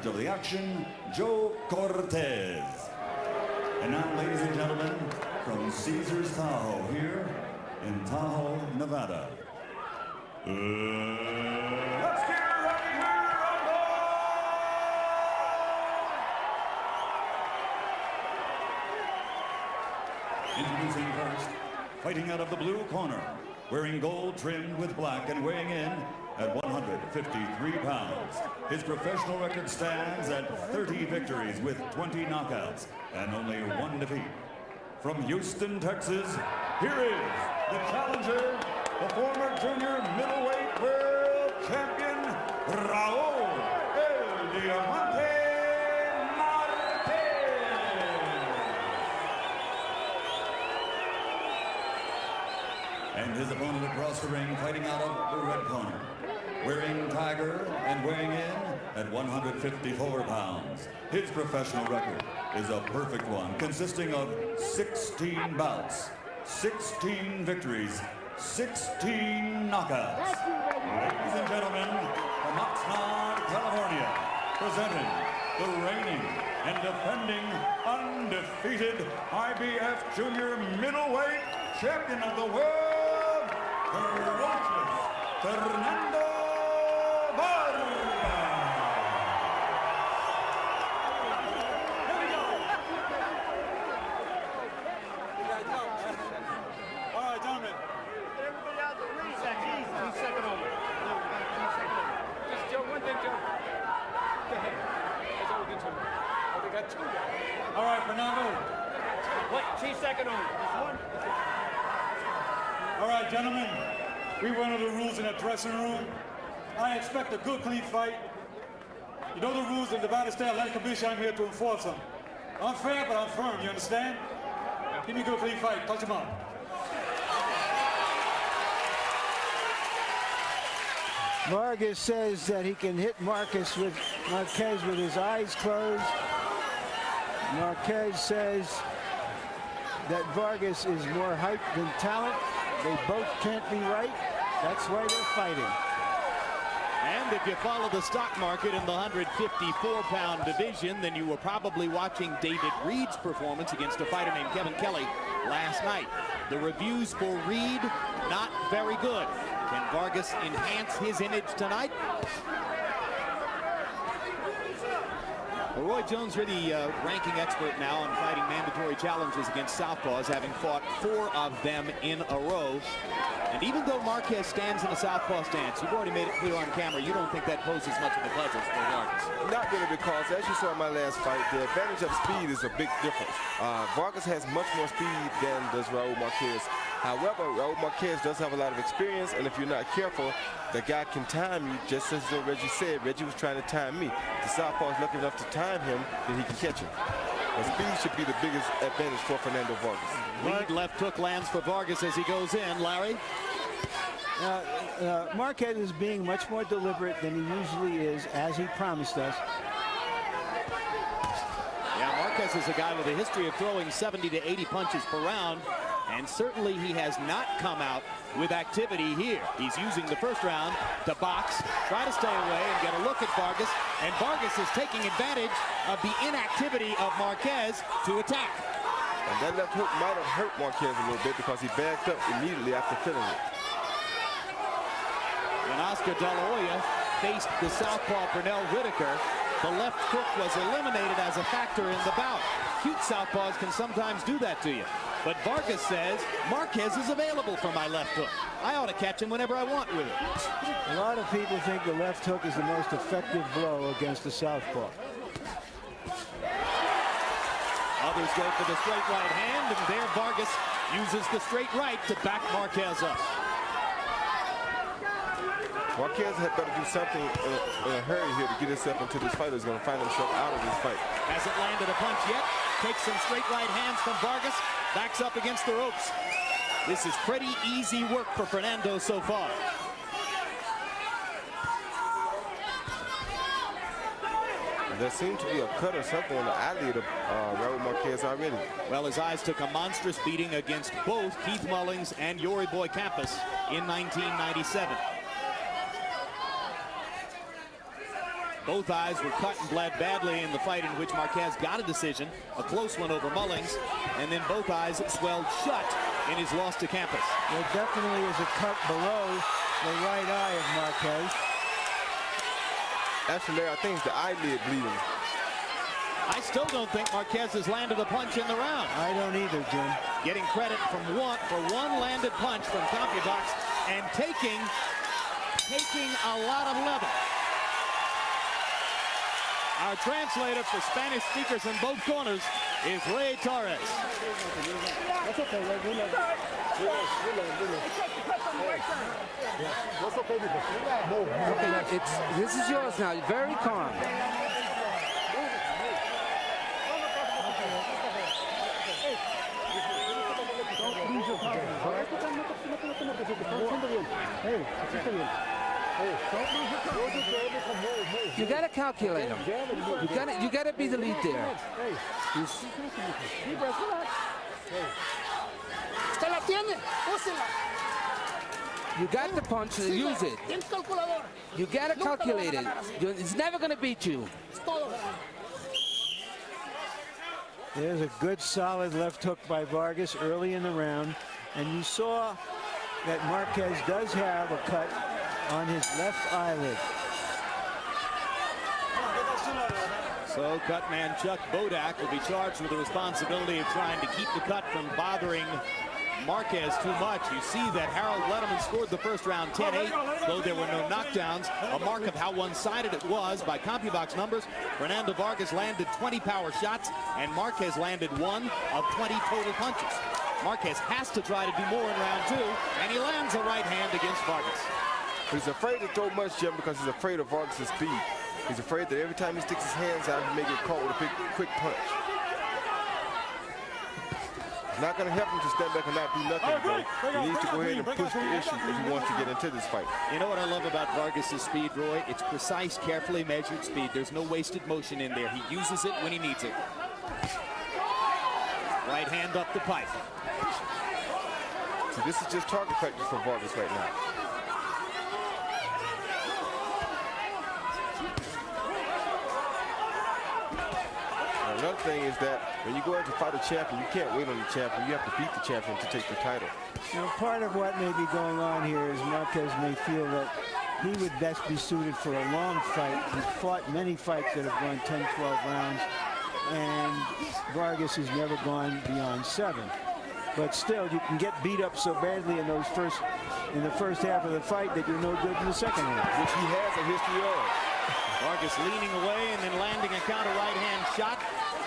of the action, Joe Cortez. And now, ladies and gentlemen, from Caesar's Tahoe here in Tahoe, Nevada. Let's get ready to rumble! Introducing first, fighting out of the blue corner, wearing gold trimmed with black and weighing in at 153 pounds. His professional record stands at 30 victories with 20 knockouts and only 1 defeat. From Houston, Texas, here is the challenger, the former junior middleweight world champion, Raul El Diamante Marquez. And his opponent across the ring, fighting out of the red corner, wearing tiger and weighing in at 154 pounds. His professional record is a perfect one, consisting of 16 bouts, 16 victories, 16 knockouts. Ladies and gentlemen, from Oxnard, California, presenting the reigning and defending undefeated IBF junior middleweight champion of the world, Fernando Vargas. All right, gentlemen. Everybody out the ring. Second over. Just Joe, one thing, Joe. Go ahead. That's all we get to. Oh, we got 2 guys. All right, Fernando. What? She's second over. One. All right, gentlemen. We went over the rules in that dressing room. I expect a good, clean fight. You know the rules of Nevada State Athletic Commission. I'm here to enforce them. I'm fair, but I'm firm. You understand? Give me a good, clean fight. Touch him up. Vargas says that he can hit Marquez with his eyes closed. Marquez says that Vargas is more height than talent. They both can't be right. That's why they're fighting. And if you follow the stock market in the 154-pound division, then you were probably watching David Reed's performance against a fighter named Kevin Kelly last night. The reviews for Reed, not very good. Can Vargas enhance his image tonight? Well, Roy Jones really ranking expert now on fighting mandatory challenges against southpaws, having fought 4 of them in a row. And even though Marquez stands in a southpaw stance, you've already made it clear on camera, you don't think that poses much of a pleasure for Vargas. Not really, because as you saw in my last fight, the advantage of speed is a big difference. Vargas has much more speed than does Raul Marquez. However, Raul Marquez does have a lot of experience, and if you're not careful, the guy can time you, just as Reggie said. Reggie was trying to time me. The southpaw is lucky enough to time him, then he can catch him. But speed should be the biggest advantage for Fernando Vargas. Lead left hook lands for Vargas as he goes in. Larry? Marquez is being much more deliberate than he usually is, as he promised us. Yeah, Marquez is a guy with a history of throwing 70 to 80 punches per round, and certainly he has not come out with activity here. He's using the first round to box, try to stay away and get a look at Vargas, and Vargas is taking advantage of the inactivity of Marquez to attack. And that left hook might have hurt Marquez a little bit because he backed up immediately after feeling it. When Oscar De La Hoya faced the southpaw Pernell Whitaker, the left hook was eliminated as a factor in the bout. Cute southpaws can sometimes do that to you. But Vargas says, Marquez is available for my left hook. I ought to catch him whenever I want with it. A lot of people think the left hook is the most effective blow against the southpaw. Others go for the straight right hand, and there Vargas uses the straight right to back Marquez up. Marquez had better do something in a hurry here to get himself into this fight. He's going to find himself out of this fight. Hasn't landed a punch yet. Takes some straight right hands from Vargas. Backs up against the ropes. This is pretty easy work for Fernando so far. There seemed to be a cut or something on the eyelid of Raul Marquez already. Well, his eyes took a monstrous beating against both Keith Mullings and Yori Boy Campas in 1997. Both eyes were cut and bled badly in the fight in which Marquez got a decision, a close one over Mullings, and then both eyes swelled shut in his loss to Campas. There definitely is a cut below the right eye of Marquez. Actually, I think it's the eyelid bleeding. I still don't think Marquez has landed a punch in the round. I don't either, Jim. Getting credit for one landed punch from Campas and taking a lot of level. Our translator for Spanish speakers in both corners is Ray Torres. That's okay, Ray. We love Okay, this is yours now. Very calm. You gotta calculate them. You gotta be the lead there. You got the punch, use it. You gotta calculate it. It's never gonna beat you. There's a good solid left hook by Vargas early in the round, and you saw that Marquez does have a cut on his left eyelid. So cut man Chuck Bodak will be charged with the responsibility of trying to keep the cut from bothering Marquez too much. You see that Harold Letterman scored the first round 10-8, though there were no knockdowns, a mark of how one-sided it was by CompuBox numbers. Fernando Vargas landed 20 power shots, and Marquez landed 1 of 20 total punches. Marquez has to try to do more in round 2, and he lands a right hand against Vargas. He's afraid to throw much, Jim, because he's afraid of Vargas' speed. He's afraid that every time he sticks his hands out, he may get caught with a quick punch. Not going to help him to stand back and not do nothing, though. He needs to go ahead and push the issue if he wants to get into this fight. You know what I love about Vargas' speed, Roy? It's precise, carefully measured speed. There's no wasted motion in there. He uses it when he needs it. Right hand up the pipe. So this is just target practice for Vargas right now. Another thing is that when you go out to fight a champion, you can't wait on the champion. You have to beat the champion to take the title. You know, part of what may be going on here is Marquez may feel that he would best be suited for a long fight. He's fought many fights that have gone 10, 12 rounds, and Vargas has never gone beyond 7. But still, you can get beat up so badly in the first half of the fight that you're no good in the second half. Which he has a history of. Vargas leaning away and then landing a counter right-hand shot.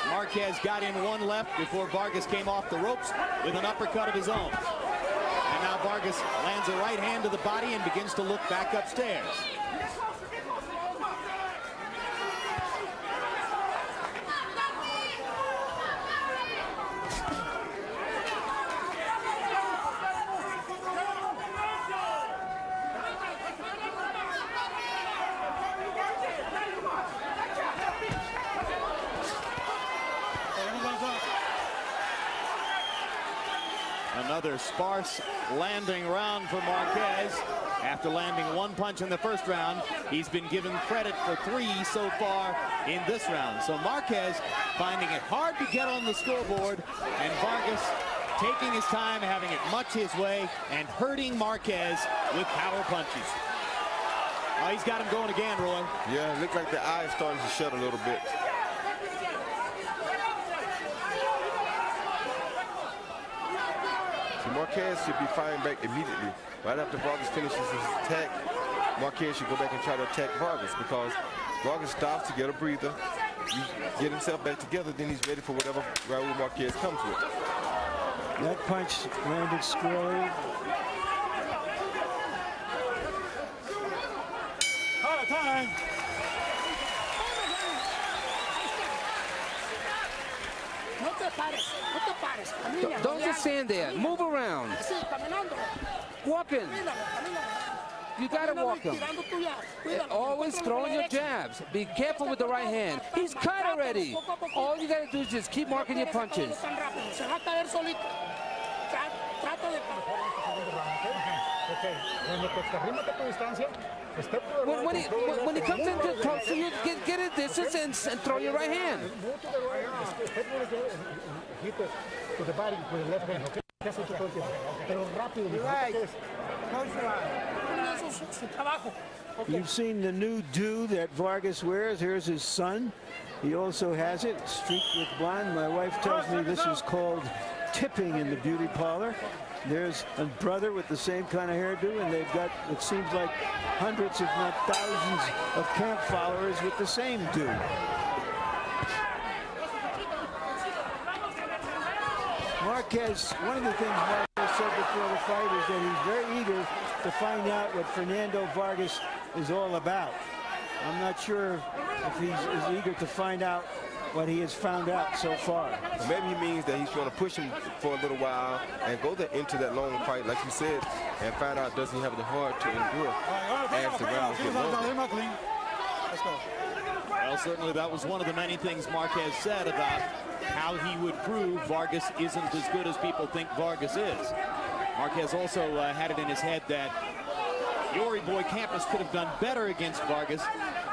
Marquez got in one left before Vargas came off the ropes with an uppercut of his own. And now Vargas lands a right hand to the body and begins to look back upstairs. Another sparse landing round for Marquez. After landing 1 punch in the first round, he's been given credit for 3 so far in this round. So Marquez finding it hard to get on the scoreboard, and Vargas taking his time, having it much his way, and hurting Marquez with power punches. Oh, he's got him going again, Roy. Yeah, it looks like the eye is starting to shut a little bit. Marquez should be firing back immediately. Right after Vargas finishes his attack, Marquez should go back and try to attack Vargas, because Vargas stops to get a breather, get himself back together, then he's ready for whatever Raul Marquez comes with. That punch landed squarely. Out of time. Don't just stand there. Move around. Walking. You gotta walk him. Always throwing your jabs. Be careful with the right hand. He's cut already. All you gotta do is just keep marking your punches. Ok, cuando te arrimas a tu distancia, When he comes into close to you, get a distance and throw your right hand. Move to the right. Step hit to the body with the left hand, okay? That's what you're talking about. Pero rápido. Relax. You've seen the new do that Vargas wears. Here's his son. He also has it, streaked with blonde. My wife tells me this is called tipping in the beauty parlor. There's a brother with the same kind of hairdo, and they've got, it seems like, hundreds, if not thousands, of camp followers with the same do. Marquez, one of the things Marquez said before the fight is that he's very eager to find out what Fernando Vargas is all about. I'm not sure if he's as eager to find out what he has found out so far. Well, maybe he means that he's going to push him for a little while and go into that long fight, like you said, and find out does he have the heart to endure as the rounds get longer. Let's go. Well, certainly that was one of the many things Marquez said about how he would prove Vargas isn't as good as people think Vargas is. Marquez also had it in his head that Yori boy Campas could have done better against Vargas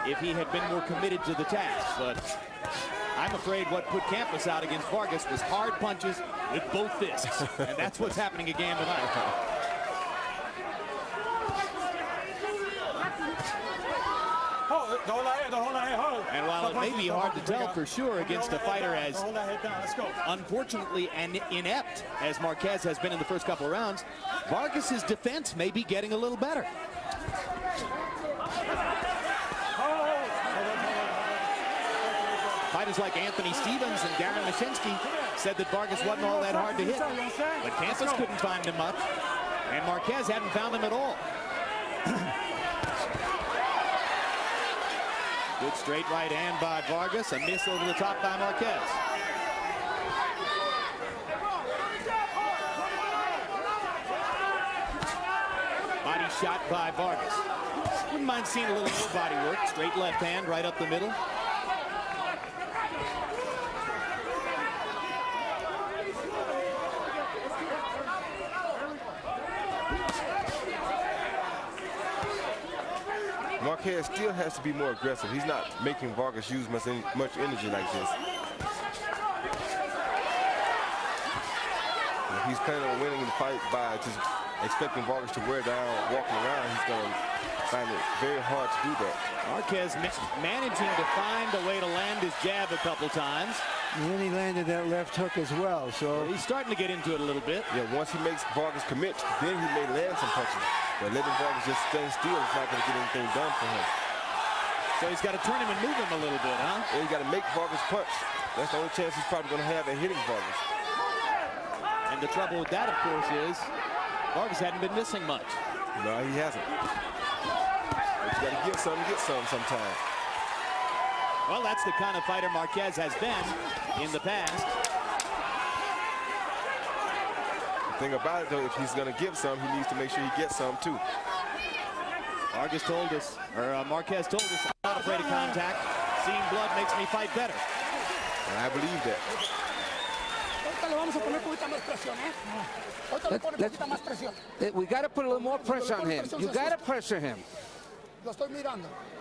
if he had been more committed to the task. But I'm afraid what put Campas out against Vargas was hard punches with both fists. And that's what's happening again tonight. And while it may be hard to tell for sure against a fighter as unfortunately and inept as Marquez has been in the first couple of rounds, Vargas's defense may be getting a little better. Fighters like Anthony Stevens and Darren Maciunski said that Vargas wasn't all that hard to hit, but Campas couldn't find him much, and Marquez hadn't found him at all. Good straight right hand by Vargas, a miss over the top by Marquez. Body shot by Vargas. Wouldn't mind seeing a little more body work. Straight left hand right up the middle. Marquez still has to be more aggressive. He's not making Vargas use much energy like this. If he's planning on winning the fight by just expecting Vargas to wear down, walking around, he's going to find it very hard to do that. Marquez managing to find a way to land his jab a couple times. And then he landed that left hook as well. So he's starting to get into it a little bit. Yeah, once he makes Vargas commit, then he may land some punches. But letting Vargas just stand still is not going to get anything done for him. So he's got to turn him and move him a little bit, huh? Yeah, he's got to make Vargas punch. That's the only chance he's probably going to have at hitting Vargas. And the trouble with that, of course, is Vargas hadn't been missing much. No, he hasn't. But you got to get some sometimes. Well, that's the kind of fighter Marquez has been in the past. The thing about it, though, if he's going to give some, he needs to make sure he gets some, too. Marquez told us, I'm not afraid of contact. Seeing blood makes me fight better. And I believe that. We got to put a little more pressure on him. You got to pressure him.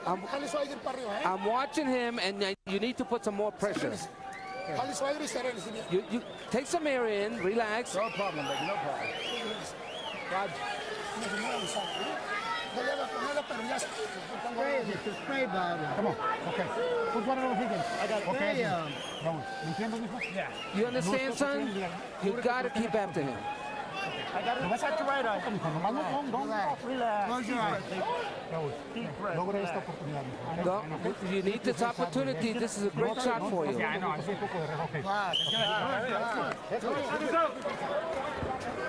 I'm watching him, and you need to put some more pressure. You take some air in, relax. No problem, baby, no problem. Come on, okay. Put one of those Higgins. I got it. Okay. Yeah. You understand, son? You got to keep after him. I got it. Let's have to right eye. Don't relax. Close your eyes. You need this opportunity. This is a great shot for you. Yeah, I know.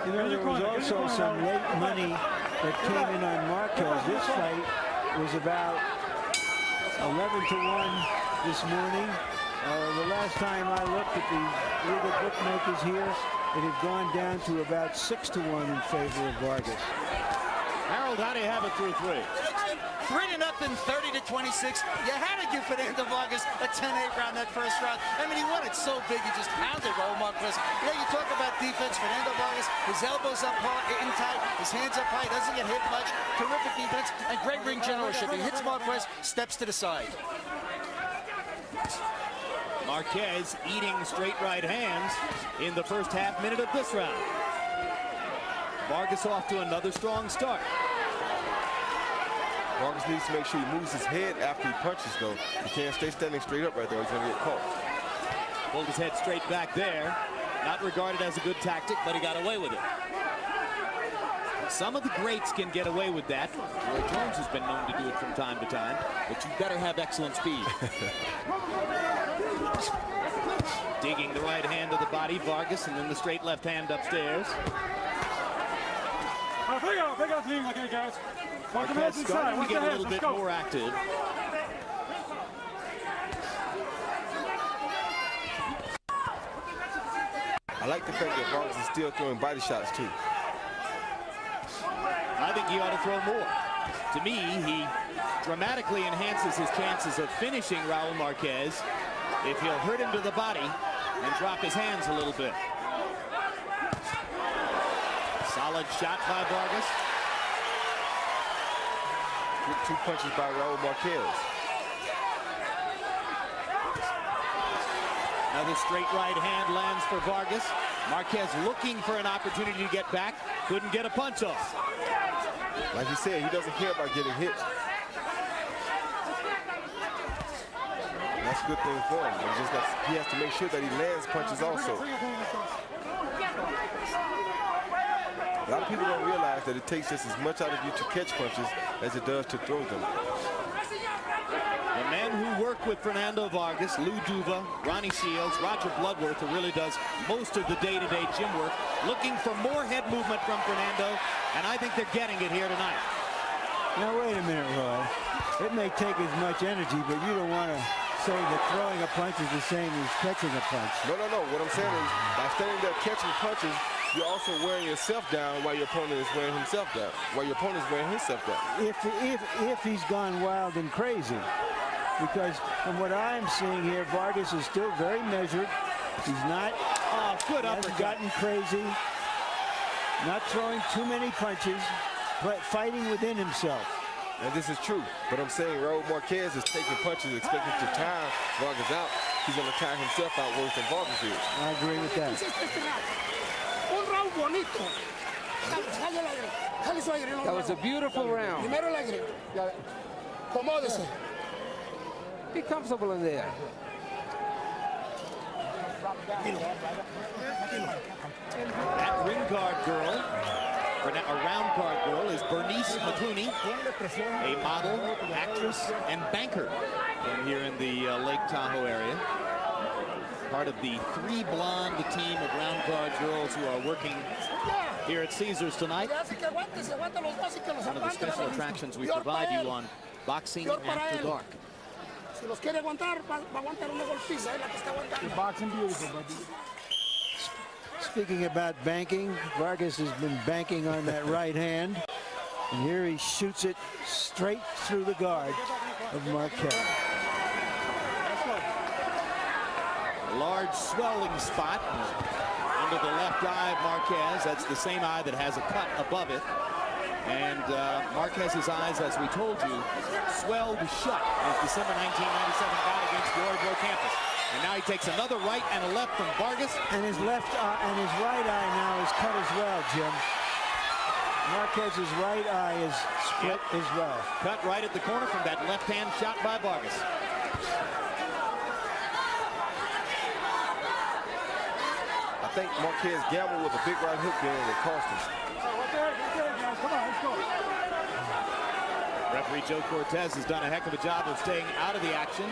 You know, there was also some late money that came in on Marquez. This fight was about 11-1 this morning. The last time I looked at the legal bookmakers here, it had gone down to about 6-1 in favor of Vargas. Harold, how do you have it through 3? 3-0, 30-26. You had to give Fernando Vargas a 10-8 round that first round. I mean, he won it so big, he just pounded Raul Marquez. You know, you talk about defense, Fernando Vargas, his elbows up hard, in tight, his hands up high, doesn't get hit much. Terrific defense and great ring generalship. He hits Marquez, steps to the side. Marquez eating straight right hands in the first half minute of this round. Vargas off to another strong start. Vargas needs to make sure he moves his head after he punches, though. He can't stay standing straight up right there. He's going to get caught. Pulled his head straight back there. Not regarded as a good tactic, but he got away with it. Some of the greats can get away with that. Roy Jones has been known to do it from time to time, but you better have excellent speed. Digging the right hand to the body, Vargas, and then the straight left hand upstairs. Marquez starting to get a little bit more active. I like the fact that Vargas is still throwing body shots, too. I think he ought to throw more. To me, he dramatically enhances his chances of finishing Raul Marquez if he'll hurt him to the body and drop his hands a little bit. Solid shot by Vargas. Good 2 punches by Raul Marquez. Another straight right hand lands for Vargas. Marquez looking for an opportunity to get back. Couldn't get a punch off. Like he said, he doesn't care about getting hit. That's a good thing for him. It's just that he has to make sure that he lands punches also. A lot of people don't realize that it takes just as much out of you to catch punches as it does to throw them. The men who work with Fernando Vargas, Lou Duva, Ronnie Shields, Roger Bloodworth, who really does most of the day-to-day gym work, looking for more head movement from Fernando, and I think they're getting it here tonight. Now, wait a minute, Roy. It may take as much energy, but you don't want to say that throwing a punch is the same as catching a punch. No. What I'm saying is, by standing there catching punches, you're also wearing yourself down while your opponent is wearing himself down. While your opponent is wearing himself down. If he's gone wild and crazy. Because from what I'm seeing here, Vargas is still very measured. He's not gotten crazy. Not throwing too many punches, but fighting within himself. And this is true. But I'm saying Raul Marquez is taking punches, expecting to tire Vargas out. He's going to tire himself out worse than Vargas is. I agree with that. That was a beautiful round. Be comfortable in there. That ring guard girl, or a round guard girl, is Bernice Matuni, a model, actress, and banker from here in the Lake Tahoe area. Part of the 3 blonde team of round guard girls who are working here at Caesars tonight. One of the special attractions we provide you on Boxing After Dark. Boxing beautiful, buddy. Speaking about banking, Vargas has been banking on that right hand. And here he shoots it straight through the guard of Marquez. A large swelling spot under the left eye of Marquez. That's the same eye that has a cut above it. And Marquez's eyes, as we told you, swelled shut as December 1997 bout against Yori Campas. And now he takes another right and a left from Vargas. And his left eye and his right eye now is cut as well, Jim. Marquez's right eye is split as well. Cut right at the corner from that left hand shot by Vargas. I think Marquez gambled with a big right hook there and it cost him. Come on, let's go. Referee Joe Cortez has done a heck of a job of staying out of the action.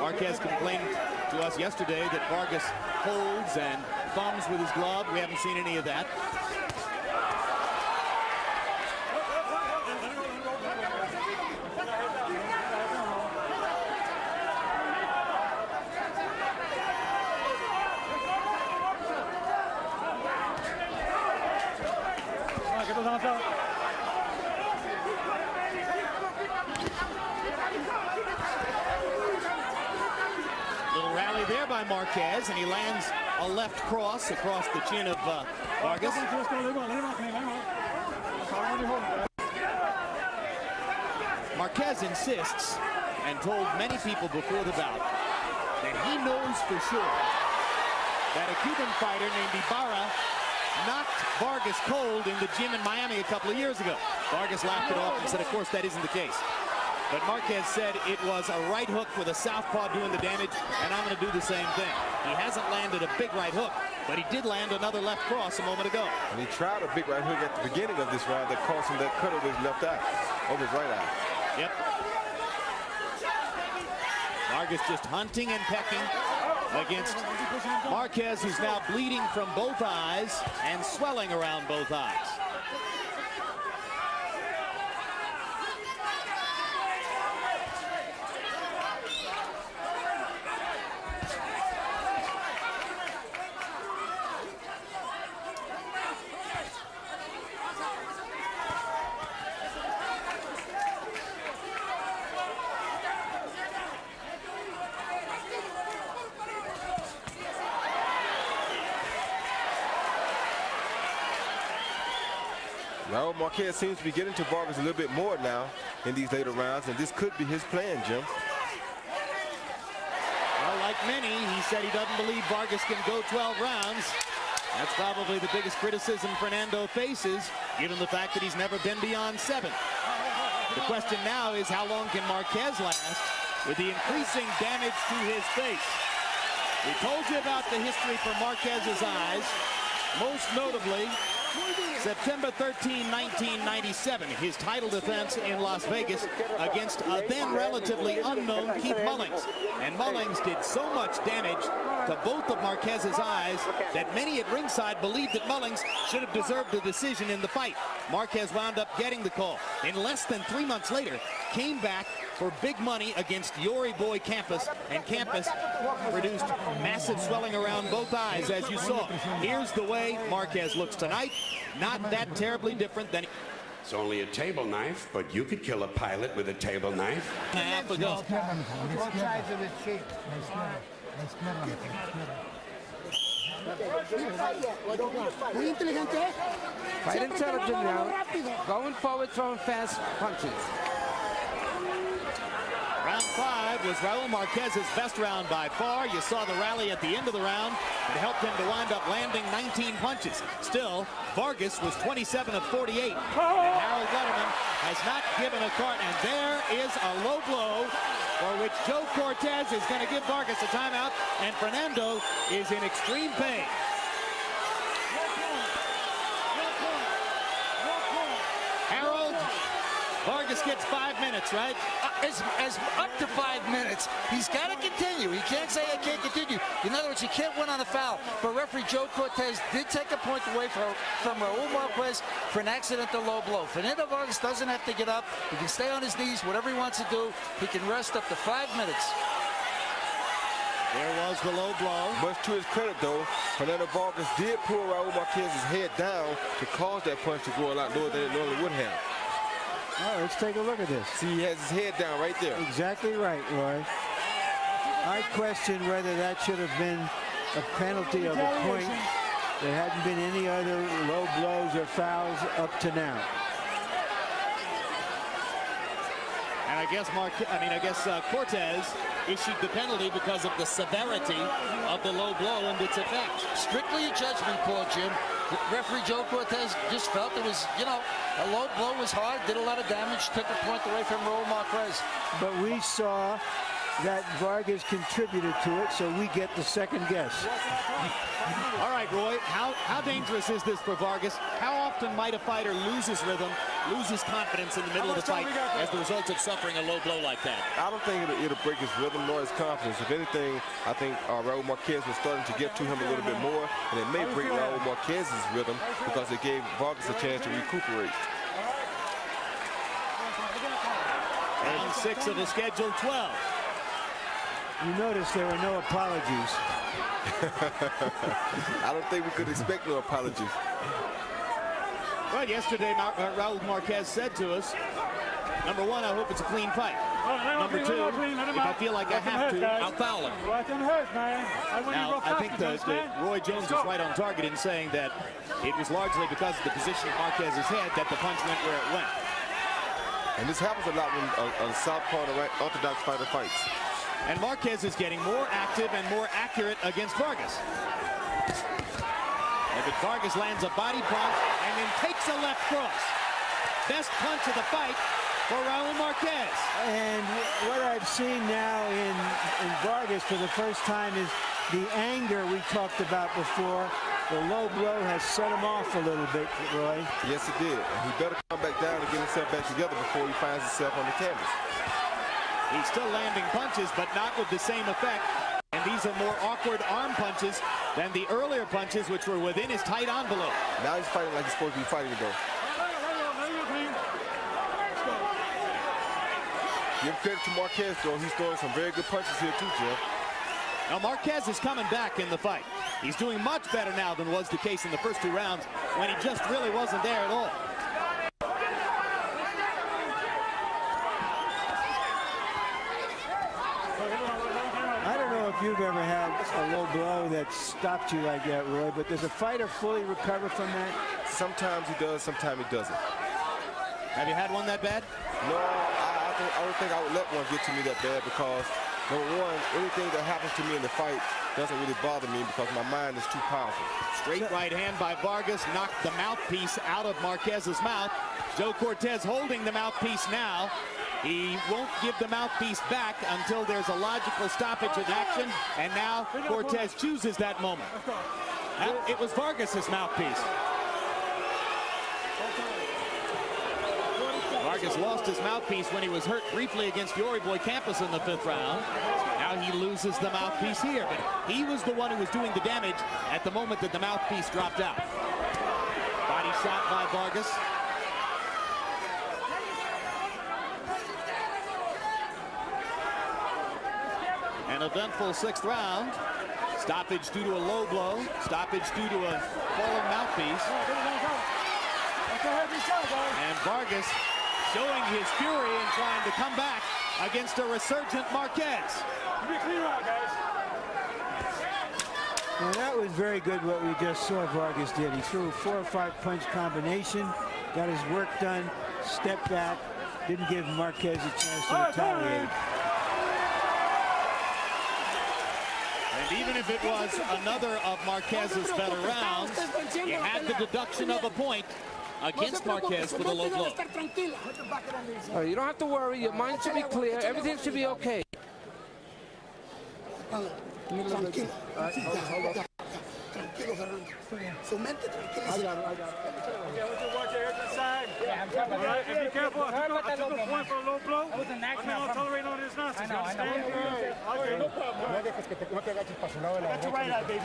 Marquez complained to us yesterday that Vargas holds and thumbs with his glove. We haven't seen any of that. there by Marquez, and he lands a left cross across the chin of Vargas. Marquez insists, and told many people before the bout, that he knows for sure that a Cuban fighter named Ibarra knocked Vargas cold in the gym in Miami a couple of years ago. Vargas laughed it off and said, of course, that isn't the case. But Marquez said it was a right hook with a southpaw doing the damage, and I'm going to do the same thing. He hasn't landed a big right hook, but he did land another left cross a moment ago. And he tried a big right hook at the beginning of this round that cost him that cut over his left eye, over his right eye. Yep. Vargas just hunting and pecking against Marquez, who's now bleeding from both eyes and swelling around both eyes. Raul Marquez seems to be getting to Vargas a little bit more now in these later rounds, and this could be his plan, Jim. Well, like many, he said he doesn't believe Vargas can go 12 rounds. That's probably the biggest criticism Fernando faces, given the fact that he's never been beyond 7. The question now is, how long can Marquez last with the increasing damage to his face? We told you about the history for Marquez's eyes, most notably September 13, 1997, his title defense in Las Vegas against a then relatively unknown Keith Mullings. And Mullings did so much damage to both of Marquez's eyes that many at ringside believed that Mullings should have deserved a decision in the fight. Marquez wound up getting the call. In less than 3 months later, came back for big money against Yori boy Campas, and Campas produced massive swelling around both eyes, as you saw. Here's the way Marquez looks tonight. Not that terribly different than... It's only a table knife, but you could kill a pilot with a table knife. A half ago. Both sides of his cheek. Fight intelligent now. Going forward, throwing fast punches. Round 5 was Raul Marquez's best round by far. You saw the rally at the end of the round. It helped him to wind up landing 19 punches. Still, Vargas was 27 of 48. And Harold Letterman has not given a cart. And there is a low blow for which Joe Cortez is going to give Vargas a timeout. And Fernando is in extreme pain. Harold, Vargas gets 5 minutes, right? As up to 5 minutes. He's got to continue. He can't say I can't continue. In other words, he can't win on a foul. But referee Joe Cortez did take a point away from Raul Marquez for an accidental low blow. Fernando Vargas doesn't have to get up. He can stay on his knees, whatever he wants to do. He can rest up to 5 minutes. There was the low blow. Much to his credit, though, Fernando Vargas did pull Raul Marquez's head down to cause that punch to go a lot lower than it normally would have. All right, let's take a look at this. See, he has his head down right there. Exactly right, Roy. I question whether that should have been a penalty of a point. There hadn't been any other low blows or fouls up to now. And I guess Cortez issued the penalty because of the severity of the low blow and its effect. Strictly a judgment call, Jim. Referee Joe Cortez just felt it was, a low blow was hard, did a lot of damage, took a point away from Raul Marquez. But we saw that Vargas contributed to it, so we get the second guess. All right, Roy, how dangerous is this for Vargas? How often might a fighter lose his rhythm, lose his confidence in the middle of the fight as the result of suffering a low blow like that? I don't think it'll break his rhythm nor his confidence. If anything, I think Raul Marquez was starting to get to him a little bit more, and it may break Raul Marquez's rhythm because it gave Vargas a chance to recuperate. Round 6 of the scheduled 12. You notice there were no apologies. I don't think we could expect no apologies. Well, yesterday, Raul Marquez said to us, number one, I hope it's a clean fight. number 2, if I feel like I have to, I'll foul him. Now, I think that Roy Jones is right on target in saying that it was largely because of the position of Marquez's head that the punch went where it went. And this happens a lot when a southpaw orthodox fighter fights. And Marquez is getting more active and more accurate against Vargas. But Vargas lands a body punch and then takes a left cross. Best punch of the fight for Raul Marquez. And what I've seen now in Vargas for the first time is the anger we talked about before. The low blow has set him off a little bit, Roy. Yes, it did. And he better come back down and get himself back together before he finds himself on the canvas. He's still landing punches, but not with the same effect. And these are more awkward arm punches than the earlier punches, which were within his tight envelope. Now he's fighting like he's supposed to be fighting, though. Give credit to Marquez, though. He's throwing some very good punches here, too, Jeff. Now, Marquez is coming back in the fight. He's doing much better now than was the case in the first 2 rounds when he just really wasn't there at all. If you've ever had a low blow that stopped you like that, Roy, but does a fighter fully recover from that? Sometimes he does, sometimes he doesn't. Have you had one that bad? No, I don't think I would let one get to me that bad because, number one, anything that happens to me in the fight doesn't really bother me because my mind is too powerful. Straight right hand by Vargas knocked the mouthpiece out of Marquez's mouth. Joe Cortez holding the mouthpiece now. He won't give the mouthpiece back until there's a logical stoppage in action, and now Cortez chooses that moment. It was Vargas's mouthpiece. Vargas lost his mouthpiece when he was hurt briefly against Yori Boy Campas in the 5th round. Now he loses the mouthpiece here, but he was the one who was doing the damage at the moment that the mouthpiece dropped out. Body shot by Vargas. An eventful 6th round. Stoppage due to a low blow. Stoppage due to a fallen mouthpiece. And Vargas showing his fury and trying to come back against a resurgent Marquez. Well, that was very good what we just saw Vargas did. He threw a 4 or 5 punch combination, got his work done, stepped back, didn't give Marquez a chance to retaliate. And even if it was another of Marquez's better rounds, he had the deduction of a point against Marquez for the low blow. You don't have to worry. Your mind should be clear. Everything should be okay. Be careful. I took a point for a low blow. I'm not going to tolerate all this nonsense. I know. No problem. That's your right eye, baby.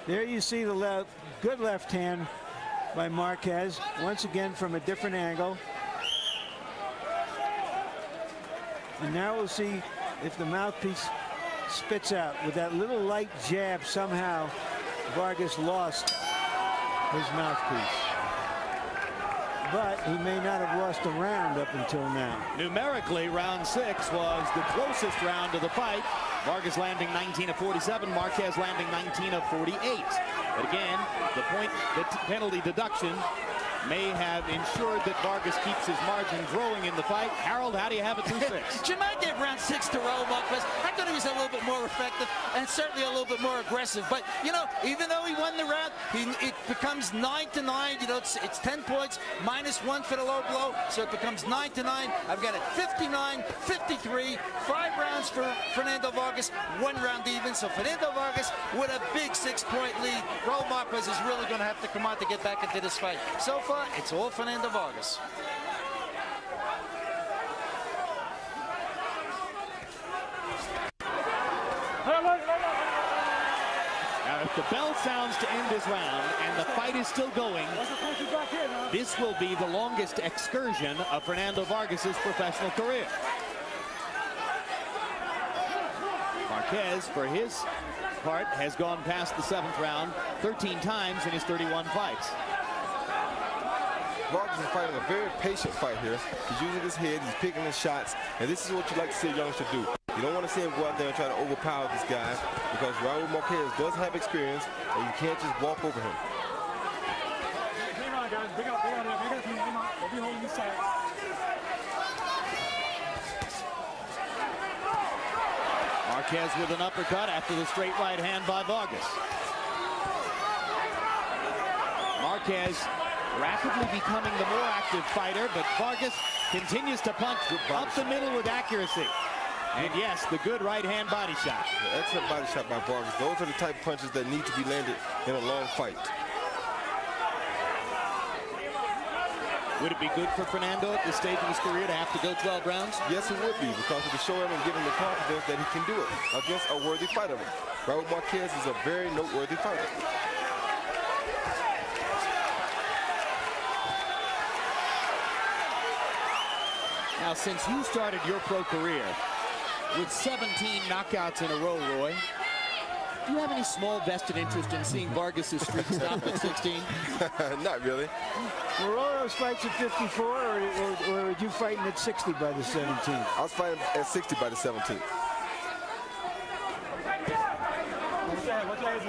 There you see the good left hand by Marquez, once again from a different angle. And now we'll see if the mouthpiece spits out. With that little light jab, somehow Vargas lost his mouthpiece. But he may not have lost a round up until now. Numerically, round 6 was the closest round of the fight. Vargas landing 19 of 47, Marquez landing 19 of 48. But again, the penalty deduction may have ensured that Vargas keeps his margin growing in the fight. Harold, how do you have it through 6? Jim, I gave round 6 to Raul Marquez. I thought he was a little bit more effective and certainly a little bit more aggressive. But, you know, even though he won the round, it becomes 9-9. You know, it's 10 points, -1 for the low blow. So it becomes 9-9. I've got it 59-53. 5 rounds for Fernando Vargas, 1 round even. So Fernando Vargas with a big 6-point lead. Raul Marquez is really going to have to come out to get back into this fight. So far, it's all Fernando Vargas. Now, if the bell sounds to end this round and the fight is still going, this will be the longest excursion of Fernando Vargas's professional career. Marquez, for his part, has gone past the 7th round 13 times in his 31 fights. Vargas is fighting a very patient fight here. He's using his head, he's picking his shots, and this is what you like to see a youngster do. You don't want to see him go out there and try to overpower this guy, because Raul Marquez does have experience, and you can't just walk over him. Come on, guys. Big up, big up, big up. Come on. We'll be holding this side. Marquez with an uppercut after the straight right hand by Vargas. Marquez rapidly becoming the more active fighter, but Vargas continues to punch up the middle with accuracy. And yes, the good right hand body shot. Excellent body shot by Vargas. Those are the type of punches that need to be landed in a long fight. Would it be good for Fernando at this stage of his career to have to go 12 rounds? Yes, it would be, because it would show him and give him the confidence that he can do it against a worthy fighter. Raul Marquez is a very noteworthy fighter. Now, since you started your pro career with 17 knockouts in a row, Roy, do you have any small vested interest in seeing Vargas' streak stop at 16? Not really. Were all those fights at 54, or were you fighting at 60 by the 17th? I was fighting at 60 by the 17th.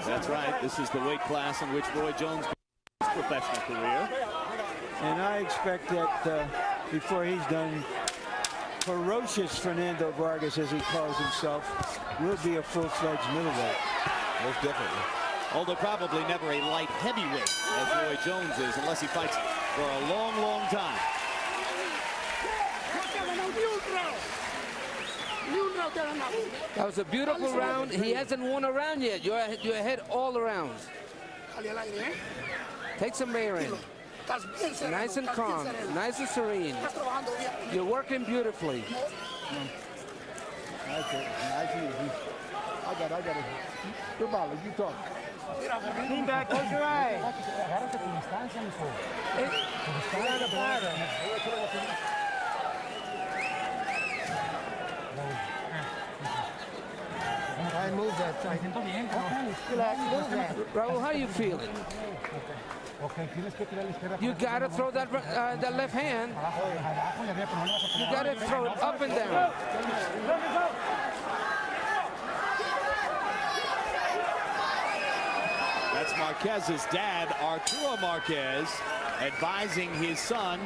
That's right. This is the weight class in which Roy Jones began his professional career. And I expect that before he's done, ferocious Fernando Vargas, as he calls himself, will be a full-fledged middleweight. Most definitely. Although probably never a light heavyweight, as Roy Jones is, unless he fights for a long, long time. That was a beautiful round. He hasn't won a round yet. You're ahead all the rounds. Take some air in. Nice and calm, nice and serene. You're working beautifully. I got it. Tú vale, you talk. Lean back, close your eye. Agárrate con distancia, mijo. I move that side. Raul, how are you feeling? You gotta throw that left hand. You gotta throw it up and down. That's Marquez's dad, Arturo Marquez, advising his son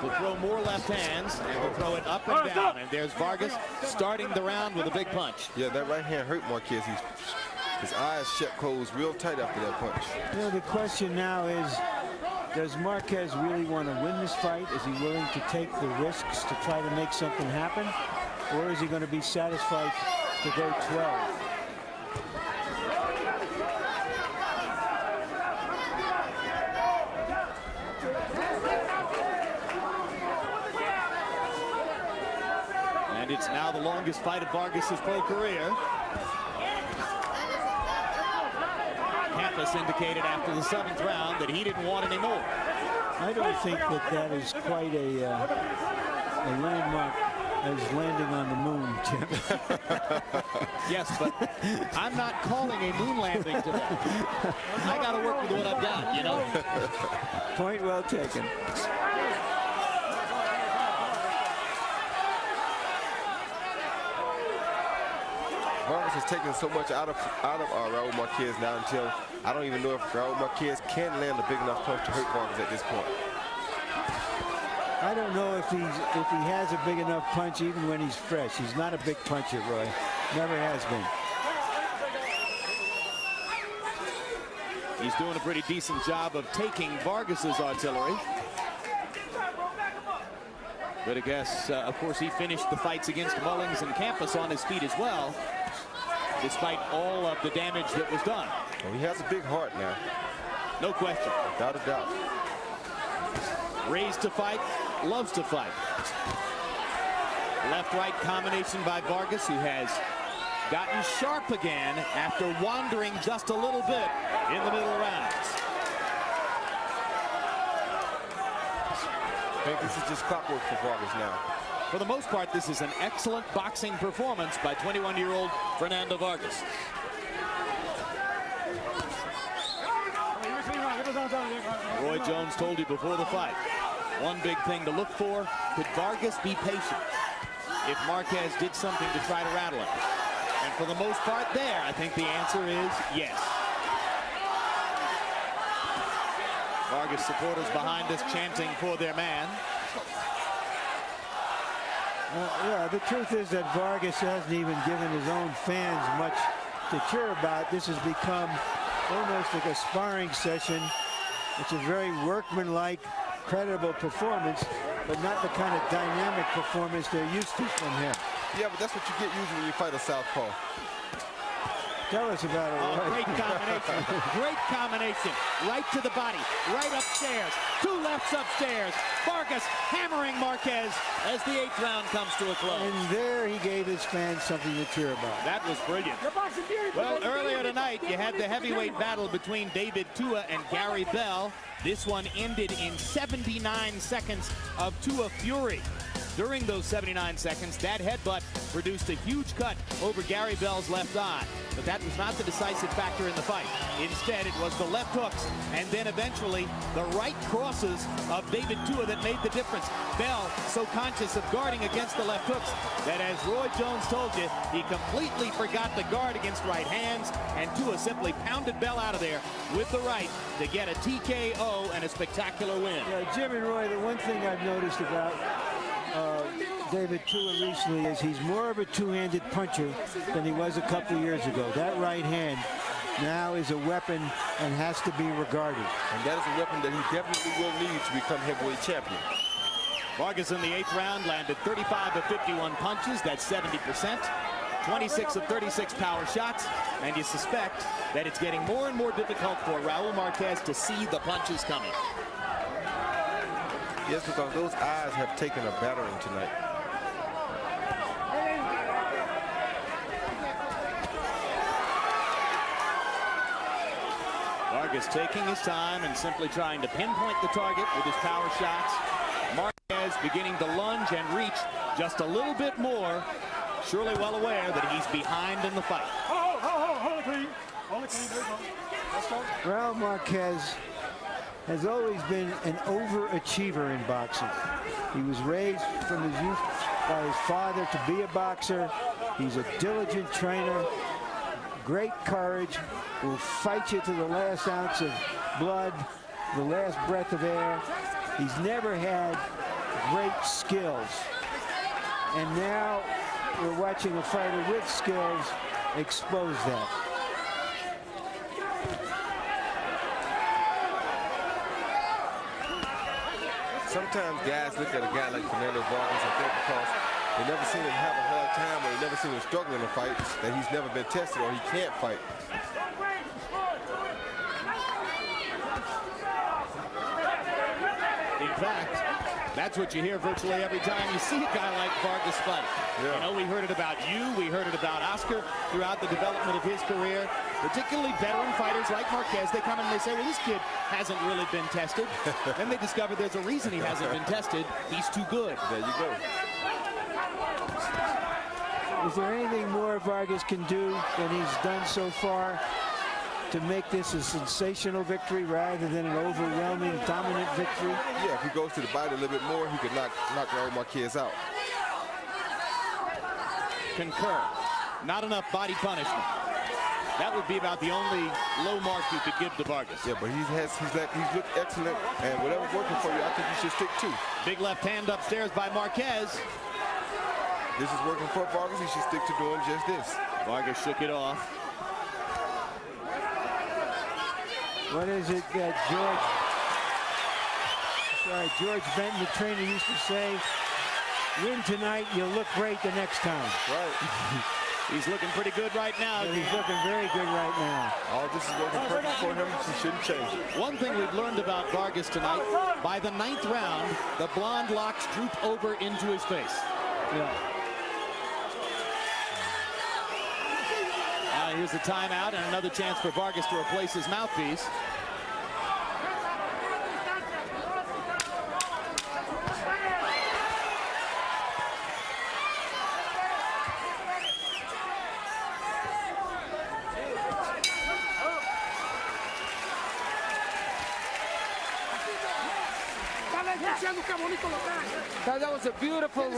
to throw more left hands and to throw it up and down. And there's Vargas starting the round with a big punch. Yeah, that right hand hurt Marquez. His eyes shut closed real tight after that punch. You know, the question now is, does Marquez really want to win this fight? Is he willing to take the risks to try to make something happen? Or is he going to be satisfied to go 12? And it's now the longest fight of Vargas' pro career. Campas indicated after the 7th round that he didn't want any more. I don't think that is quite a landmark as landing on the moon, Tim. Yes, but I'm not calling a moon landing today. I got to work with what I've got, you know. Point well taken. Vargas has taken so much out of Raul Marquez now until I don't even know if Raul Marquez can land a big enough punch to hurt Vargas at this point. I don't know if he has a big enough punch even when he's fresh. He's not a big puncher, Roy. Never has been. He's doing a pretty decent job of taking Vargas's artillery. But I guess, of course, he finished the fights against Mullins and Campas on his feet as well, despite all of the damage that was done. Well, he has a big heart now. No question. Without a doubt. Raised to fight, loves to fight. Left-right combination by Vargas, who has gotten sharp again after wandering just a little bit in the middle rounds. I think this is just clockwork for Vargas now. For the most part, this is an excellent boxing performance by 21-year-old Fernando Vargas. Roy Jones told you before the fight, one big thing to look for, could Vargas be patient if Marquez did something to try to rattle him? And for the most part there, I think the answer is yes. Vargas supporters behind us chanting for their man. Yeah, the truth is that Vargas hasn't even given his own fans much to cheer about. This has become almost like a sparring session. It's a very workmanlike, credible performance, but not the kind of dynamic performance they're used to from him. Yeah, but that's what you get usually when you fight a southpaw. Tell us about it. Oh, great combination. Great combination. Right to the body. Right upstairs. Two lefts upstairs. Vargas hammering Marquez as the 8th round comes to a close. And there he gave his fans something to cheer about. That was brilliant. Well, earlier tonight, you had the heavyweight battle between David Tua and Gary Bell. This one ended in 79 seconds of Tua fury. During those 79 seconds, that headbutt produced a huge cut over Gary Bell's left eye. But that was not the decisive factor in the fight. Instead, it was the left hooks and then eventually the right crosses of David Tua that made the difference. Bell so conscious of guarding against the left hooks that, as Roy Jones told you, he completely forgot the guard against right hands, and Tua simply pounded Bell out of there with the right to get a TKO and a spectacular win. Yeah, Jim and Roy, the one thing I've noticed about David Tua recently is he's more of a two-handed puncher than he was a couple of years ago. That right hand now is a weapon and has to be regarded. And that is a weapon that he definitely will need to become heavyweight champion. Vargas in the 8th round landed 35 of 51 punches. That's 70%. 26 of 36 power shots. And you suspect that it's getting more and more difficult for Raul Marquez to see the punches coming. Yes, because those eyes have taken a battering tonight. Vargas taking his time and simply trying to pinpoint the target with his power shots. Marquez beginning to lunge and reach just a little bit more, surely well aware that he's behind in the fight. Hold it clean. Hold it clean. There you go. Let's go. Raul Marquez has always been an overachiever in boxing. He was raised from his youth by his father to be a boxer. He's a diligent trainer, great courage, will fight you to the last ounce of blood, the last breath of air. He's never had great skills. And now we're watching a fighter with skills expose that. Sometimes guys look at a guy like Fernando Vargas and think because they never seen him have a hard time or they never seen him struggle in a fight that he's never been tested or he can't fight. In fact, that's what you hear virtually every time you see a guy like Vargas fight. Yeah. You know, we heard it about you, we heard it about Oscar throughout the development of his career. Particularly veteran fighters like Marquez, they come in and they say, well, this kid hasn't really been tested. Then they discover there's a reason he hasn't been tested. He's too good. There you go. Is there anything more Vargas can do than he's done so far to make this a sensational victory rather than an overwhelming, dominant victory? Yeah, if he goes to the body a little bit more, he could knock Raul Marquez out. Concur. Not enough body punishment. That would be about the only low mark you could give to Vargas. Yeah, but he's looked excellent, and whatever's working for you, I think you should stick to. Big left hand upstairs by Marquez. This is working for Vargas. He should stick to doing just this. Vargas shook it off. What is it that George Benton, the trainer, used to say? Win tonight, you'll look great the next time. Right. He's looking pretty good right now. But he's looking very good right now. All this is working perfect for him. He shouldn't change it. One thing we've learned about Vargas tonight, by the 9th round, the blonde locks droop over into his face. Yeah. Here's a timeout and another chance for Vargas to replace his mouthpiece. That was a beautiful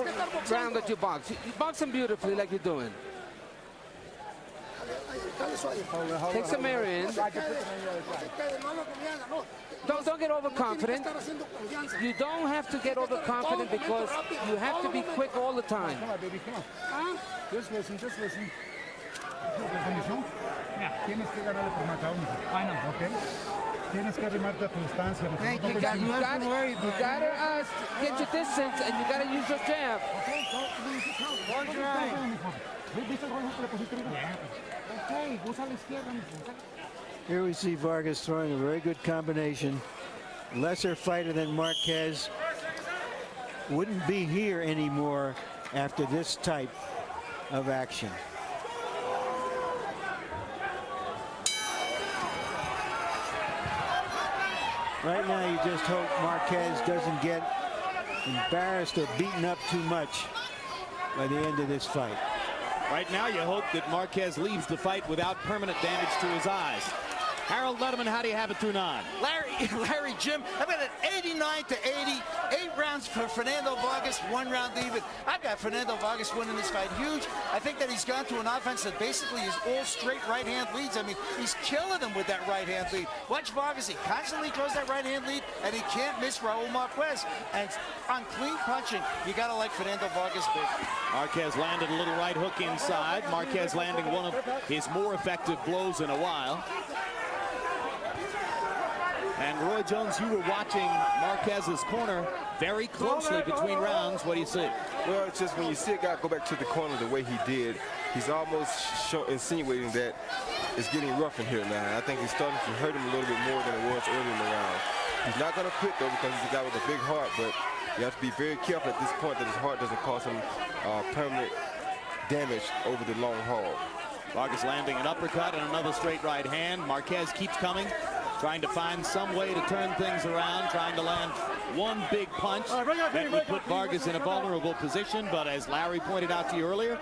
round that you boxed. You boxed him beautifully like you're doing. Take some air in. Don't get overconfident. You don't have to get overconfident because you have to be quick all the time. Come on, baby, come on. Just listen, just listen. Tienes que ganarle por marcado, ¿ok? Tienes que arrimarte a tu distancia. You gotta get your distance and you gotta use your jab. Here we see Vargas throwing a very good combination. Lesser fighter than Marquez. Wouldn't be here anymore after this type of action. Right now, you just hope Marquez doesn't get embarrassed or beaten up too much by the end of this fight. Right now, you hope that Marquez leaves the fight without permanent damage to his eyes. Harold Letterman, how do you have it through 9? Larry, Jim, I've got an 89 to 80, 8 rounds for Fernando Vargas, 1 round even. I've got Fernando Vargas winning this fight huge. I think that he's gone to an offense that basically is all straight right-hand leads. I mean, he's killing them with that right-hand lead. Watch Vargas, he constantly throws that right-hand lead, and he can't miss Raul Marquez. And on clean punching, you gotta like Fernando Vargas big. Marquez landed a little right hook inside. Marquez landing one of his more effective blows in a while. And Roy Jones, you were watching Marquez's corner very closely between rounds. What do you see? Well, it's just when you see a guy go back to the corner the way he did, he's almost insinuating that it's getting rough in here now. I think he's starting to hurt him a little bit more than it was earlier in the round. He's not going to quit, though, because he's a guy with a big heart, but you have to be very careful at this point that his heart doesn't cause him permanent damage over the long haul. Vargas landing an uppercut and another straight right hand. Marquez keeps coming, trying to find some way to turn things around, trying to land one big punch that would put Vargas in a vulnerable position. But as Larry pointed out to you earlier,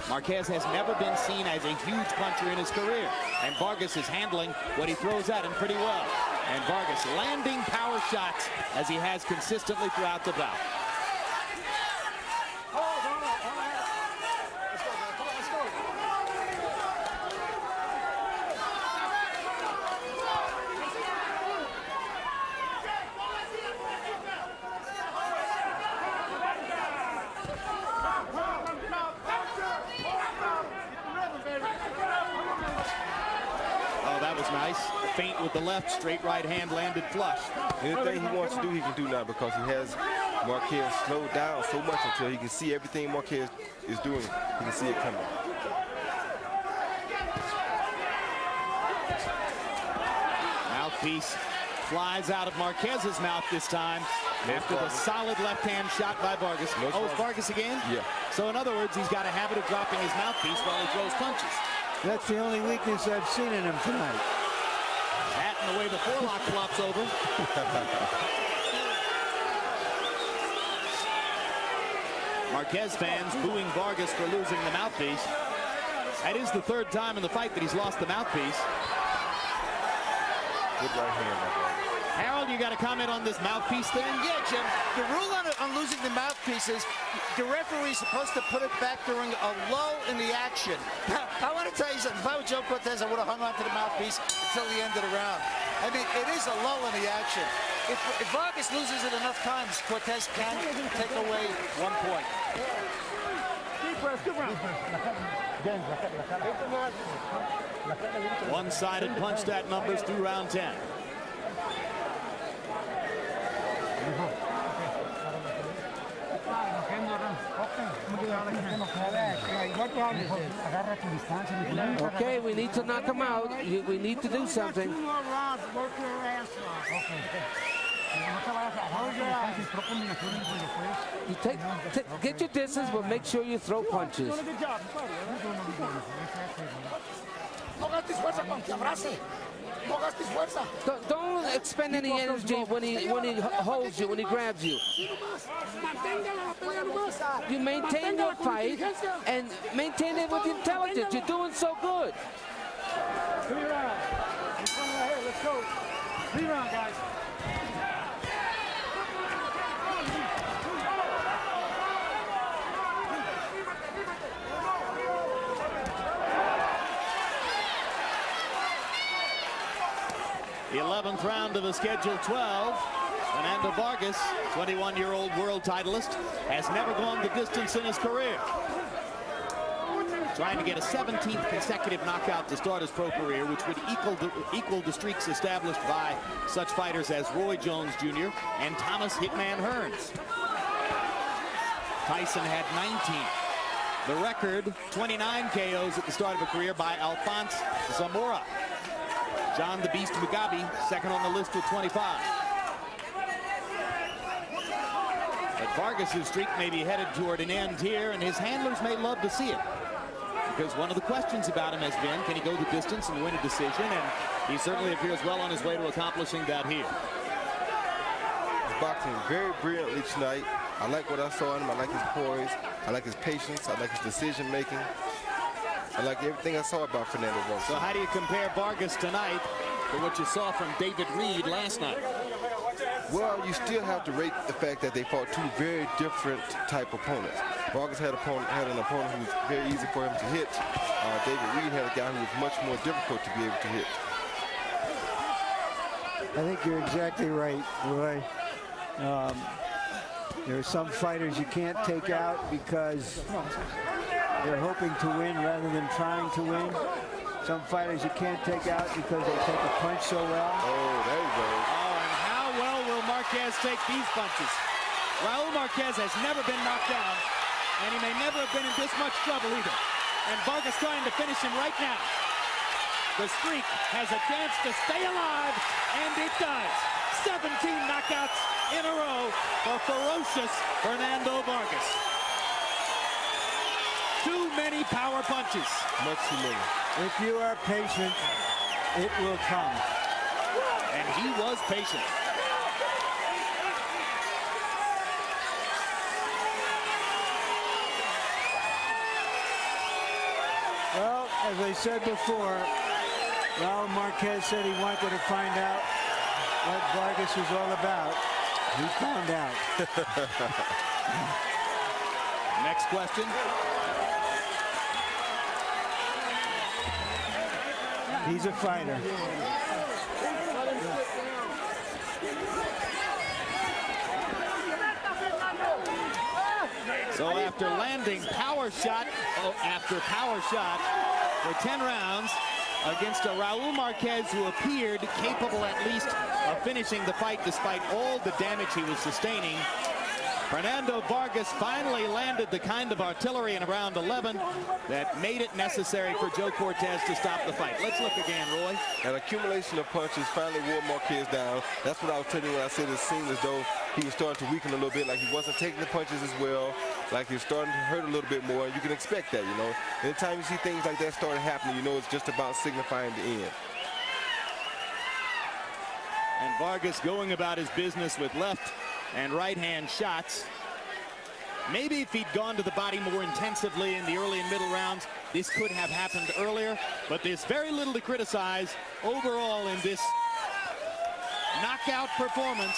Marquez has never been seen as a huge puncher in his career. And Vargas is handling what he throws at him pretty well. And Vargas landing power shots as he has consistently throughout the bout. Nice feint with the left, straight right hand landed flush. Anything he wants to do, he can do now because he has Marquez slowed down so much until he can see everything Marquez is doing. He can see it coming. Mouthpiece flies out of Marquez's mouth this time after the solid left hand shot by Vargas. Oh, it's Vargas again? Yeah. So in other words, he's got a habit of dropping his mouthpiece while he throws punches. That's the only weakness I've seen in him tonight. That and the way the forelock flops over. Marquez fans booing Vargas for losing the mouthpiece. That is the 3rd time in the fight that he's lost the mouthpiece. Good right hand. Harold, you got a comment on this mouthpiece thing? Yeah, Jim. The rule on losing the mouthpiece is the referee is supposed to put it back during a lull in the action. Now, I want to tell you something. If I were Joe Cortez, I would have hung on to the mouthpiece until the end of the round. I mean, it is a lull in the action. If Vargas loses it enough times, Cortez can take away 1 point. One-sided punch stat numbers through round 10. Okay, we need to knock him out. We need to do something. You get your distance, but make sure you throw punches. Don't expend any energy when he holds you, when he grabs you. You maintain your fight and maintain it with intelligence. You're doing so good. 3 rounds. Let's go. 3 rounds, guys. 11th round of the scheduled 12. Fernando Vargas, 21-year-old world titleist, has never gone the distance in his career. Trying to get a 17th consecutive knockout to start his pro career, which would equal the streaks established by such fighters as Roy Jones Jr. and Thomas Hitman Hearns. Tyson had 19. The record, 29 KOs at the start of a career by Alphonse Zamora. John the Beast Mugabe, second on the list with 25. But Vargas's streak may be headed toward an end here, and his handlers may love to see it. Because one of the questions about him has been, can he go the distance and win a decision? And he certainly appears well on his way to accomplishing that here. He's boxing very brilliantly tonight. I like what I saw in him. I like his poise. I like his patience. I like his decision making. I like everything I saw about Fernando Vargas. So how do you compare Vargas tonight to what you saw from David Reed last night? Well, you still have to rate the fact that they fought two very different type opponents. Vargas had an opponent who was very easy for him to hit. David Reed had a guy who was much more difficult to be able to hit. I think you're exactly right, Roy. There are some fighters you can't take out because they're hoping to win rather than trying to win. Some fighters you can't take out because they take a punch so well. Oh, there you go. Oh, and how well will Marquez take these punches? Raul Marquez has never been knocked down, and he may never have been in this much trouble either. And Vargas trying to finish him right now. The streak has a chance to stay alive, and it does. 17 knockouts in a row for ferocious Fernando Vargas. Too many power punches. Much too many. If you are patient, it will come. And he was patient. Well, as I said before, Raul Marquez said he wanted to find out what Vargas was all about. He found out. Next question. He's a fighter. So after landing power shot after power shot for 10 rounds against a Raul Marquez who appeared capable at least of finishing the fight despite all the damage he was sustaining, Fernando Vargas finally landed the kind of artillery in round 11 that made it necessary for Joe Cortez to stop the fight. Let's look again, Roy. An accumulation of punches finally wore Marquez down. That's what I was telling you when I said it seemed as though he was starting to weaken a little bit, like he wasn't taking the punches as well, like he was starting to hurt a little bit more, and you can expect that, you know. Anytime you see things like that starting happening, you know it's just about signifying the end. And Vargas going about his business with left and right-hand shots. Maybe if he'd gone to the body more intensively in the early and middle rounds, this could have happened earlier, but there's very little to criticize overall in this knockout performance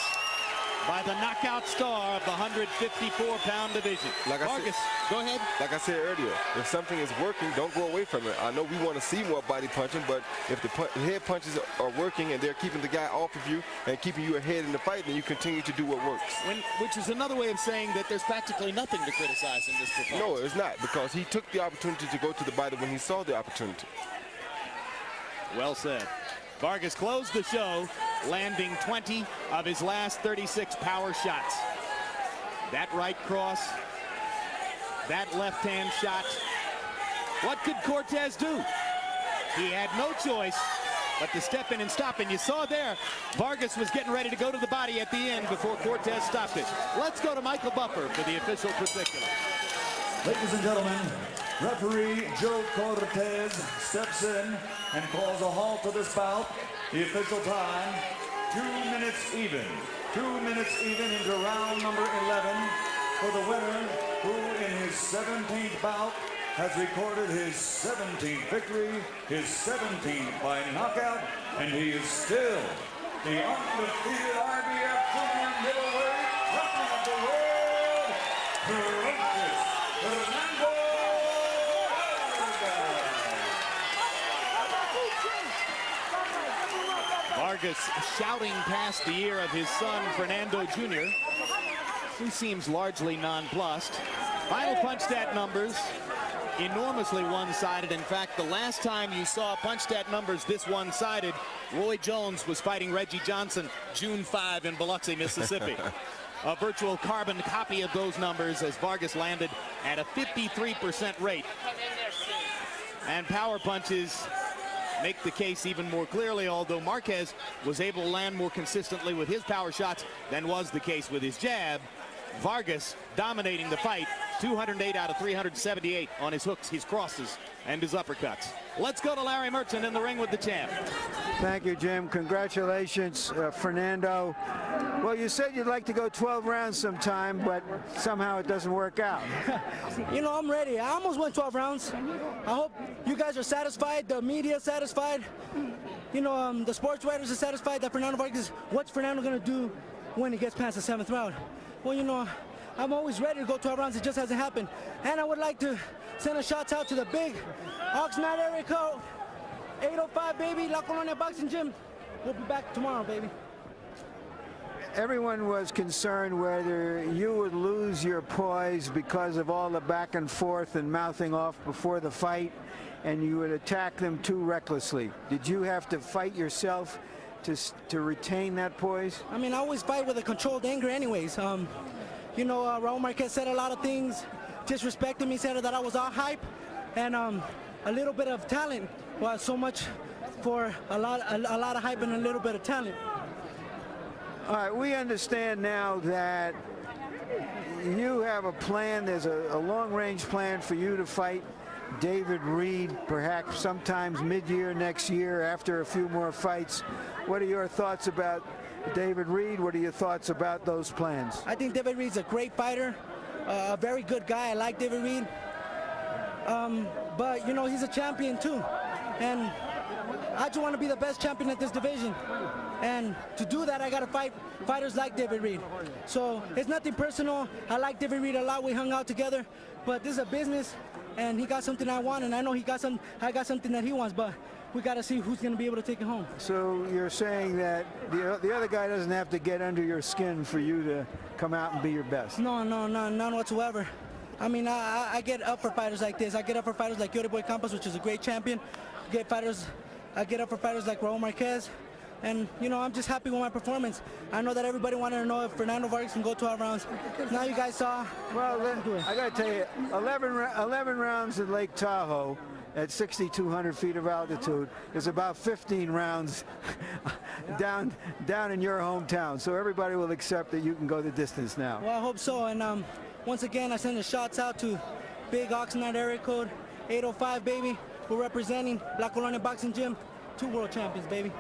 by the knockout star of the 154-pound division. Vargas, go ahead. Like I said earlier, if something is working, don't go away from it. I know we want to see more body punching, but if the head punches are working and they're keeping the guy off of you and keeping you ahead in the fight, then you continue to do what works. Which is another way of saying that there's practically nothing to criticize in this performance. No, it's not, because he took the opportunity to go to the body when he saw the opportunity. Well said. Vargas closed the show, landing 20 of his last 36 power shots. That right cross, that left-hand shot. What could Cortez do? He had no choice but to step in and stop. And you saw there, Vargas was getting ready to go to the body at the end before Cortez stopped it. Let's go to Michael Buffer for the official particulars. Ladies and gentlemen, referee Joe Cortez steps in and calls a halt to this bout. The official time, 2 minutes even. 2 minutes even into round number 11 for the winner, who in his 17th bout has recorded his 17th victory, his 17th by knockout, and he is still the undefeated IBF junior middleweight champion of the world, ferocious Fernando Vargas shouting past the ear of his son, Fernando Jr., who seems largely nonplussed. Final punch stat numbers, enormously one-sided. In fact, the last time you saw punch stat numbers this one-sided, Roy Jones was fighting Reggie Johnson June 5 in Biloxi, Mississippi. A virtual carbon copy of those numbers as Vargas landed at a 53% rate. And power punches make the case even more clearly, although Marquez was able to land more consistently with his power shots than was the case with his jab. Vargas dominating the fight, 208 out of 378 on his hooks, his crosses, and his uppercuts. Let's go to Larry Merchant in the ring with the champ. Thank you, Jim. Congratulations, Fernando. Well, you said you'd like to go 12 rounds sometime, but somehow it doesn't work out. You know, I'm ready. I almost went 12 rounds. I hope you guys are satisfied, the media is satisfied. You know, the sports writers are satisfied that Fernando Vargas, what's Fernando going to do when he gets past the 7th round? Well, you know, I'm always ready to go 12 rounds. It just hasn't happened. And I would like to send a shout out to the big Oxnard area code 805, baby, La Colonia Boxing Gym. We'll be back tomorrow, baby. Everyone was concerned whether you would lose your poise because of all the back and forth and mouthing off before the fight, and you would attack them too recklessly. Did you have to fight yourself to retain that poise? I mean, I always fight with a controlled anger anyways. You know, Raul Marquez said a lot of things, disrespected me, said that I was all hype, and a little bit of talent. Well, so much for a lot of hype and a little bit of talent. All right, we understand now that you have a plan. There's a long-range plan for you to fight David Reed, perhaps sometimes mid-year next year after a few more fights. What are your thoughts about David Reed? What are your thoughts about those plans? I think David Reed's a great fighter, a very good guy. I like David Reed. But, you know, he's a champion too. And I just want to be the best champion at this division. And to do that, I got to fight fighters like David Reed. So it's nothing personal. I like David Reed a lot. We hung out together. But this is a business, and he got something I want, and I know I got something that he wants. But we got to see who's going to be able to take it home. So you're saying that the other guy doesn't have to get under your skin for you to come out and be your best? No, none whatsoever. I mean, I get up for fighters like this. I get up for fighters like Yori Campas, which is a great champion. I get up for fighters like Raul Marquez. And, you know, I'm just happy with my performance. I know that everybody wanted to know if Fernando Vargas can go 12 rounds. Now you guys saw. Well, I got to tell you, 11 rounds in Lake Tahoe at 6,200 feet of altitude is about 15 rounds down in your hometown. So everybody will accept that you can go the distance now. Well, I hope so. And once again, I send the shots out to Big Oxnard area code 805, baby. We're representing La Colonia Boxing Gym, 2 world champions, baby.